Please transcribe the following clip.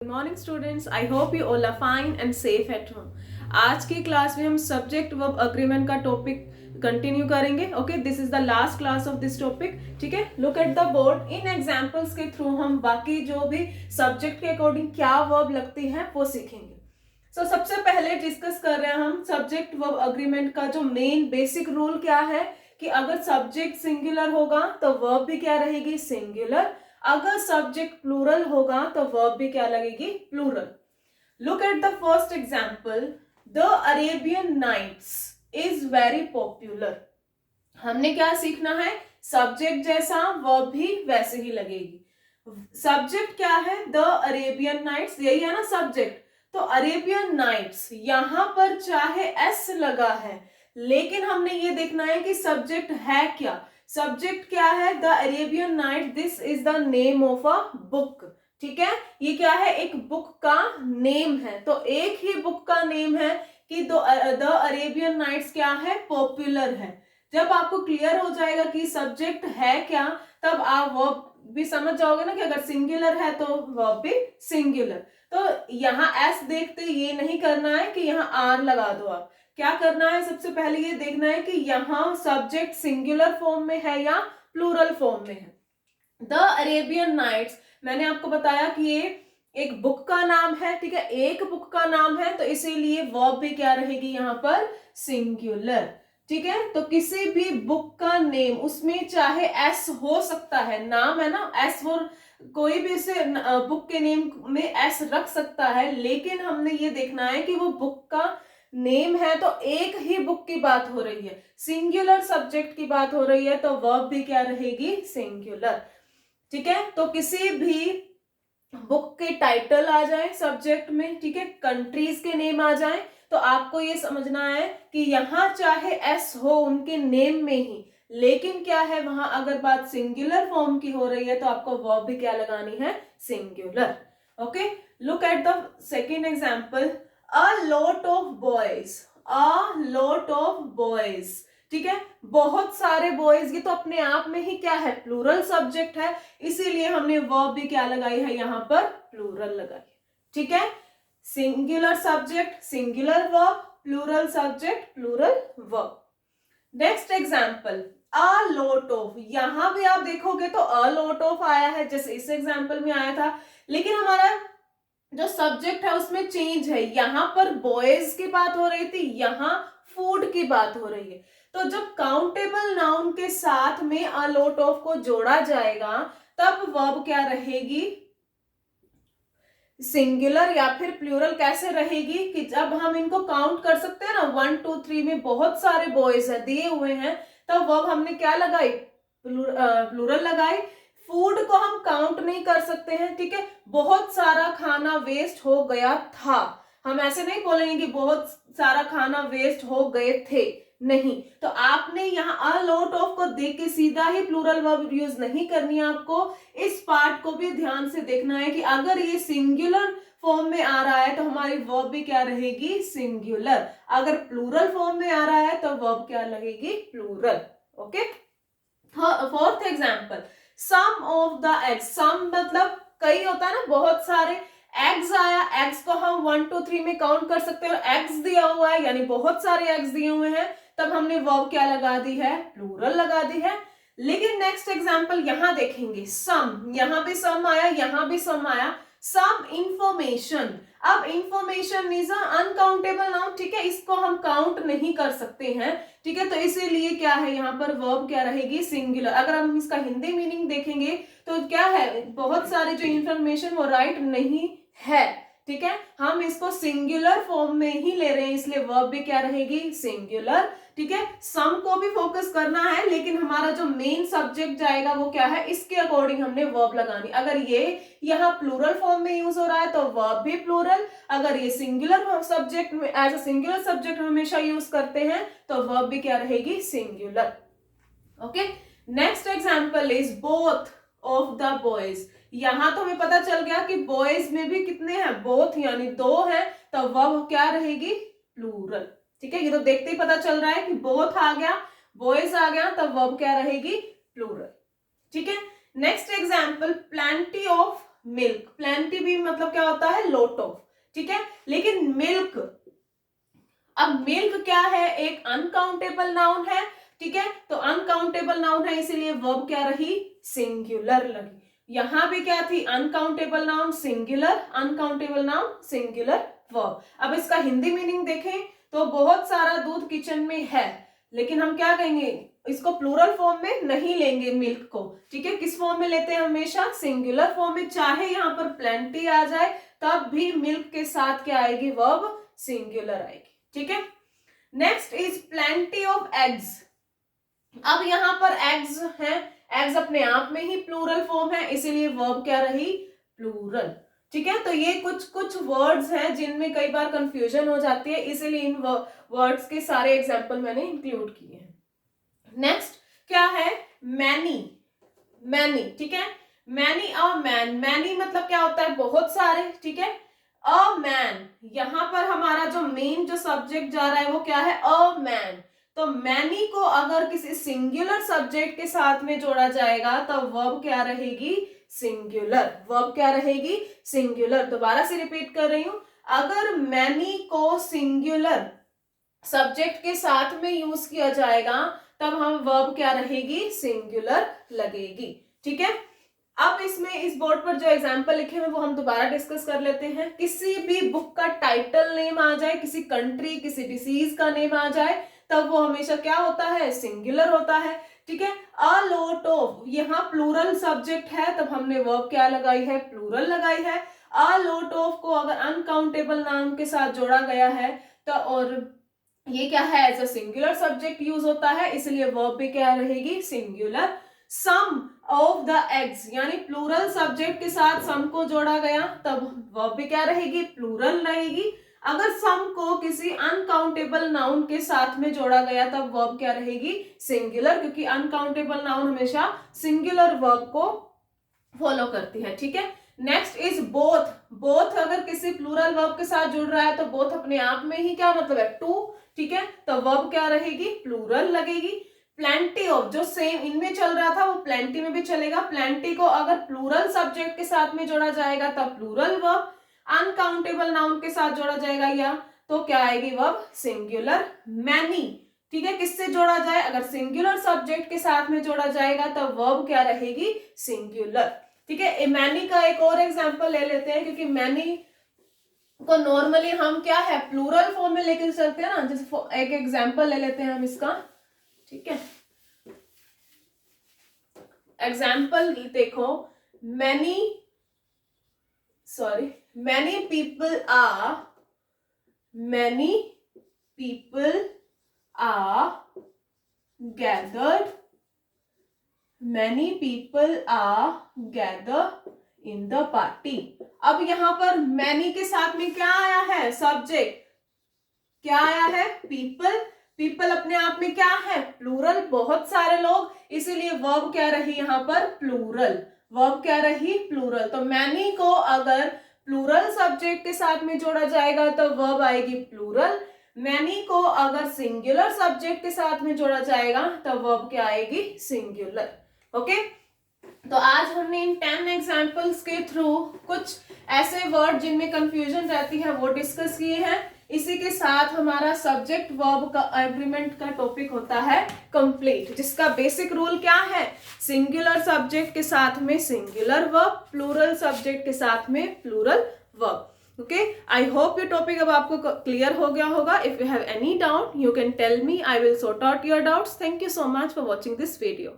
Good morning students, I hope you all are fine and safe at home. आज की class में हम subject verb agreement का topic continue करेंगे। Okay, this is the last class of this topic. ठीक है, look at the board. इन examples के थ्रू हम बाकी जो भी सब्जेक्ट के अकॉर्डिंग क्या वर्ब लगती है वो सीखेंगे। सबसे पहले डिस्कस कर रहे हैं हम सब्जेक्ट वर्ब अग्रीमेंट का जो मेन बेसिक रूल क्या है कि अगर सब्जेक्ट सिंगुलर होगा तो वर्ब भी क्या रहेगी, सिंगुलर। अगर सब्जेक्ट प्लूरल होगा तो वर्ब भी क्या लगेगी, plural. Look at the first example, the Arabian Nights is very popular. हमने क्या सीखना है, सब्जेक्ट जैसा वर्ब भी वैसे ही लगेगी। सब्जेक्ट क्या है, द अरेबियन नाइट्स, यही है ना सब्जेक्ट। तो अरेबियन नाइट्स यहां पर चाहे एस लगा है, लेकिन हमने ये देखना है कि सब्जेक्ट है क्या। सब्जेक्ट क्या है, the Arabian night, this is the name of a book. ठीक है, ये क्या है, एक बुक का नेम है। तो एक ही बुक का नेम है कि द अरेबियन नाइट्स क्या है, पॉपुलर है। जब आपको क्लियर हो जाएगा कि सब्जेक्ट है क्या, तब आप वर्ब भी समझ जाओगे ना कि अगर सिंगुलर है तो वर्ब भी सिंगुलर। तो यहाँ एस देखते ये नहीं करना है कि यहाँ आर लगा दो। आप क्या करना है, सबसे पहले ये देखना है कि यहाँ सब्जेक्ट सिंगुलर फॉर्म में है या प्लूरल फॉर्म में है। द अरेबियन नाइट्स, मैंने आपको बताया कि ये एक बुक का नाम है। ठीक है, एक बुक का नाम है तो इसीलिए वर्ब भी क्या रहेगी यहाँ पर, सिंगुलर। ठीक है, तो किसी भी बुक का नेम, उसमें चाहे एस हो सकता है, नाम है ना एस, वो कोई भी इसे बुक के नेम में एस रख सकता है, लेकिन हमने ये देखना है कि वो बुक का नेम है तो एक ही बुक की बात हो रही है, सिंगुलर सब्जेक्ट की बात हो रही है, तो वर्ब भी क्या रहेगी, सिंगुलर। ठीक है, तो किसी भी बुक के टाइटल आ जाए सब्जेक्ट में, ठीक है, कंट्रीज के नेम आ जाए, तो आपको ये समझना है कि यहाँ चाहे एस हो उनके नेम में ही, लेकिन क्या है वहां अगर बात सिंगुलर फॉर्म की हो रही है तो आपको वर्ब भी क्या लगानी है, singular. Okay, look at the second example, a lot of boys, a lot of boys. ठीक है, बहुत सारे बॉयज, ये तो अपने आप में ही क्या है, प्लूरल सब्जेक्ट है, इसीलिए हमने वर्ब भी क्या लगाई है, यहां पर प्लूरल लगाई। ठीक है, singular subject singular verb, plural subject plural verb. Next example, a lot of, यहां भी आप देखोगे तो अ लॉट ऑफ आया है जैसे इस एग्जाम्पल में आया था, लेकिन हमारा जो सब्जेक्ट है उसमें चेंज है। यहां पर बॉयज की बात हो रही थी, यहां फूड की बात हो रही है। तो जब काउंटेबल नाउन के साथ में अ लॉट ऑफ को जोड़ा जाएगा तब वर्ब क्या रहेगी, सिंगुलर या फिर प्लूरल। कैसे रहेगी कि जब हम इनको काउंट कर सकते हैं ना, 1 2 3 में बहुत सारे बॉयज है दिए हुए हैं, तब वर्ब हमने क्या लगाई, प्लूरल लगाई। फूड को हम काउंट नहीं कर सकते हैं। ठीक है, बहुत सारा खाना वेस्ट हो गया था, हम ऐसे नहीं बोलेंगे कि बहुत सारा खाना वेस्ट हो गए थे, नहीं। तो आपने यहाँ अ लॉट ऑफ को देख के सीधा ही प्लूरल वर्ब यूज नहीं करनी है, आपको इस पार्ट को भी ध्यान से देखना है कि अगर ये सिंगुलर फॉर्म में आ रहा है तो हमारी वर्ब भी क्या रहेगी, सिंगुलर। अगर प्लूरल फॉर्म में आ रहा है तो वर्ब क्या लगेगी, plural. Okay, fourth example, some of the eggs, some मतलब कई होता है ना, बहुत सारे एग्स आया, एग्स को हम 1 2 3 में काउंट कर सकते हैं, और एग्स दिया हुआ है यानी बहुत सारे एग्स दिए हुए हैं, तब हमने वर्ब क्या लगा दी है, प्लूरल लगा दी है। लेकिन नेक्स्ट एग्जांपल यहां देखेंगे, सम, यहां भी सम आया, यहां भी सम आया, सम इंफॉर्मेशन। अब इंफॉर्मेशन इज अनकाउंटेबल नाउन, ठीक है, इसको हम काउंट नहीं कर सकते हैं। ठीक है, तो इसीलिए क्या है, यहाँ पर वर्ब क्या रहेगी, सिंगुलर। अगर हम इसका हिंदी मीनिंग देखेंगे तो क्या है, बहुत सारे जो इंफॉर्मेशन वो राइट नहीं है। ठीक है, हम इसको सिंगुलर फॉर्म में ही ले रहे हैं, इसलिए वर्ब भी क्या रहेगी, सिंगुलर। ठीक है, सम को भी फोकस करना है, लेकिन हमारा जो मेन सब्जेक्ट जाएगा वो क्या है, इसके अकॉर्डिंग हमने वर्ब लगानी। अगर ये यहाँ प्लूरल फॉर्म में यूज हो रहा है तो वर्ब भी प्लूरल, अगर ये सिंगुलर सब्जेक्ट में एज अ सिंगुलर सब्जेक्ट हमेशा यूज करते हैं तो वर्ब भी क्या रहेगी, singular. Okay, next example is both of the boys. यहां तो हमें पता चल गया कि बॉयज में भी कितने हैं, बोथ यानी दो हैं, तो वर्ब क्या रहेगी, प्लूरल। ठीक है, ये तो देखते ही पता चल रहा है कि बोथ आ गया, बॉयज आ गया, तब वर्ब क्या रहेगी, प्लूरल। ठीक है, next example, plenty of milk, plenty भी मतलब क्या होता है, लॉट ऑफ, ठीक है। लेकिन मिल्क, अब मिल्क क्या है, एक अनकाउंटेबल नाउन है, ठीक है। तो अनकाउंटेबल नाउन है इसीलिए वर्ब क्या रही, सिंगुलर लगी। यहां भी क्या थी, uncountable noun singular, uncountable noun singular verb. अब इसका हिंदी मीनिंग देखें तो बहुत सारा दूध किचन में है, लेकिन हम क्या कहेंगे, इसको प्लूरल फॉर्म में नहीं लेंगे मिल्क को, ठीक है। किस फॉर्म में लेते हैं, हमेशा सिंगुलर फॉर्म में। चाहे यहाँ पर प्लेंटी आ जाए तब भी मिल्क के साथ क्या आएगी, वर्ब सिंगुलर आएगी, ठीक है। Next is plenty of eggs. अब यहाँ पर एग्स है, एग्स अपने आप में ही प्लूरल फॉर्म है, इसीलिए वर्ब क्या रही, प्लूरल, ठीक है। तो ये कुछ वर्ड्स हैं जिनमें कई बार कंफ्यूजन हो जाती है, इसीलिए इन वर्ड्स के सारे एग्जांपल मैंने इंक्लूड किए हैं। नेक्स्ट क्या है, मैनी, मैनी, ठीक है। मैनी अ मैन, मैनी मतलब क्या होता है, बहुत सारे, ठीक है। अ मैन, यहां पर हमारा जो मेन जो सब्जेक्ट जा रहा है वो क्या है, अ मैन। तो मैनी को अगर किसी सिंगुलर सब्जेक्ट के साथ में जोड़ा जाएगा तो वर्ब क्या रहेगी, सिंगुलर, वर्ब क्या रहेगी, सिंगुलर। दोबारा से रिपीट कर रही हूं, अगर मैनी को सिंगुलर सब्जेक्ट के साथ में यूज किया जाएगा तब हम वर्ब क्या रहेगी, सिंगुलर लगेगी, ठीक है। अब इसमें इस बोर्ड पर जो एग्जाम्पल लिखे हुए वो हम दोबारा डिस्कस कर लेते हैं। किसी भी बुक का टाइटल नेम आ जाए, किसी कंट्री, किसी डिसीज का नेम आ जाए, तब वो हमेशा क्या होता है, सिंगुलर होता है, ठीक है। अ लॉट ऑफ, यहाँ प्लूरल सब्जेक्ट है तब हमने वर्ब क्या लगाई है, प्लूरल लगाई है। अ लॉट ऑफ को अगर अनकाउंटेबल नाउन के साथ जोड़ा गया है तो, और ये क्या है, as a singular subject use होता है, इसलिए वर्ब भी क्या रहेगी, singular. Some of the eggs, यानी प्लूरल सब्जेक्ट के साथ सम को जोड़ा गया तब वर्ब भी क्या रहेगी, प्लूरल रहेगी। अगर सम को किसी अनकाउंटेबल नाउन के साथ में जोड़ा गया तब वर्ब क्या रहेगी, सिंगुलर, क्योंकि अनकाउंटेबल नाउन हमेशा सिंगुलर वर्ब को फॉलो करती है, ठीक है। नेक्स्ट इज बोथ, बोथ अगर किसी प्लूरल वर्ब के साथ जुड़ रहा है तो बोथ अपने आप में ही क्या मतलब है, टू, ठीक है। तो वर्ब क्या रहेगी, प्लूरल लगेगी। प्लेंटी ऑफ, जो सेम इनमें चल रहा था वो प्लेंटी में भी चलेगा। प्लेंटी को अगर प्लूरल सब्जेक्ट के साथ में जोड़ा जाएगा तब प्लूरल वर्ब, अनकाउंटेबल नाउन के साथ जोड़ा जाएगा या तो क्या आएगी वर्ब, सिंगुलर। मैनी, ठीक है, किससे जोड़ा जाए, अगर सिंगुलर सब्जेक्ट के साथ में जोड़ा जाएगा तब वर्ब क्या रहेगी, सिंगुलर, ठीक है। मैनी का एक और एग्जांपल ले लेते हैं, क्योंकि मैनी को नॉर्मली हम क्या है, प्लूरल फॉर्म में लेकर चलते हैं ना। जैसे एक एग्जांपल ले लेते हैं हम इसका, ठीक है। एग्जाम्पल देखो, many people are gathered in the party. अब यहां पर मैनी के साथ में क्या आया है, सब्जेक्ट क्या आया है, पीपल। पीपल अपने आप में क्या है, प्लूरल, बहुत सारे लोग, इसीलिए वर्ब क्या रही यहाँ पर, प्लूरल, वर्ब क्या रही, प्लूरल। तो मैनी को अगर प्लूरल सब्जेक्ट के साथ में जोड़ा जाएगा तो वर्ब आएगी प्लूरल। मैनी को अगर सिंगुलर सब्जेक्ट के साथ में जोड़ा जाएगा तो वर्ब क्या आएगी, सिंगुलर, ओके। तो आज हमने इन 10 एग्जाम्पल्स के थ्रू कुछ ऐसे वर्ड जिनमें कंफ्यूजन रहती है वो डिस्कस किए हैं। इसी के साथ हमारा सब्जेक्ट वर्ब का एग्रीमेंट का टॉपिक होता है कंप्लीट, जिसका बेसिक रूल क्या है, सिंगुलर सब्जेक्ट के साथ में सिंगुलर वर्ब, प्लूरल सब्जेक्ट के साथ में plural verb. Okay, I hope ये टॉपिक अब आपको क्लियर हो गया होगा। If you have any doubt you can tell me, I will sort out your doubts. Thank you so much for watching this video.